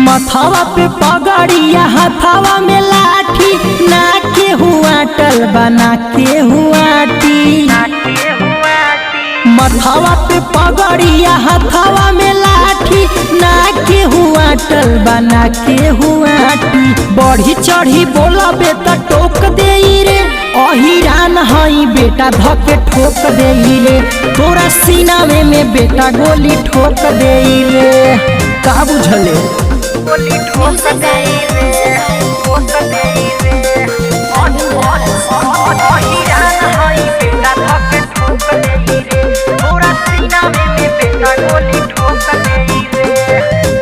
मथवा पे पगड़िया हथवा में लाठी ना के हुआ टल बना के हुआ टी। मथवा पे पगड़िया हथवा में लाठी ना के हुआ टल बना के हुआ टी। बढ़ी चढ़ी बोलबे त टोक दे रे अहिरान हई बेटा धके ठोक दे रे तोरा सीना में बेटा गोली ठोक दे रे। का बुझले गोली ठोक दे रे ठोक दे रे अहिरान हई बेटा धके ठोक दे रे तोरा सीना में बेटा गोली ठोक दे रे।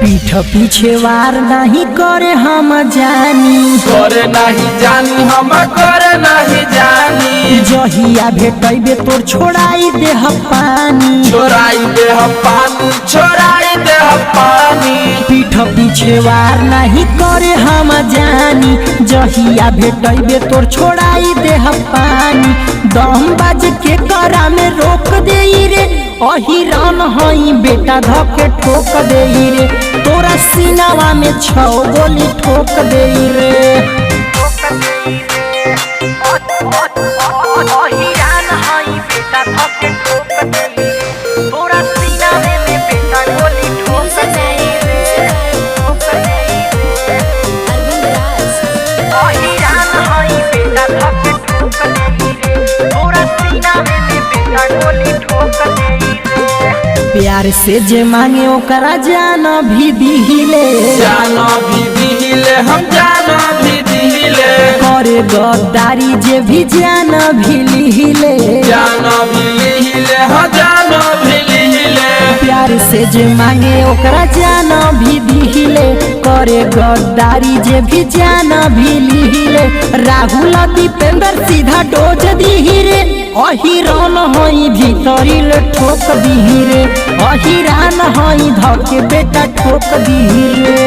पीठ पीछे वार नहीं करे हम जानी करे नहीं जानी हम करे नहीं जानी। जहिया भेटैबे तोर छोड़ाई देह पानी छोड़ाई देह पानी छोड़ाई देह पानी। पीठ पीछे वार नहीं करे हम जानी जहिया भेटैबे तोर छोड़ाई देह पानी। दम बाज के करा में रोक दे रे अहिरान हई बेटा धके ठोक दे रे तोरा सीनावा में 6 गोली ठोक दे रे। अहिरान हई बेटा धके ठोक दे रे तोरा सीनावा में बेटा गोली ठोक दे रे ठोक दे रे। अहिरान हई बेटा धके ठोक दे रे तोरा सीनावा में बेटा गोली ठोक दे रे। प्यार से जे मांगे ओकरा जान भी दिहिले जान भी दिहिले हम जान भी दिहिले। करे गद्दारी जे भी जान भी लिहिले जान भी लिहिले हम जान भी लिहिले। प्यार से जे मांगे ओकरा जान भी दिहिले करे गद्दारी जे भी जान भी लिहिले। राहुल दीपेंद्र सीधा डोज दिहिले अहिरान हई भीतरी ले ठोक दिही रे अहिरान हई धके बेटा ठोक दिही रे।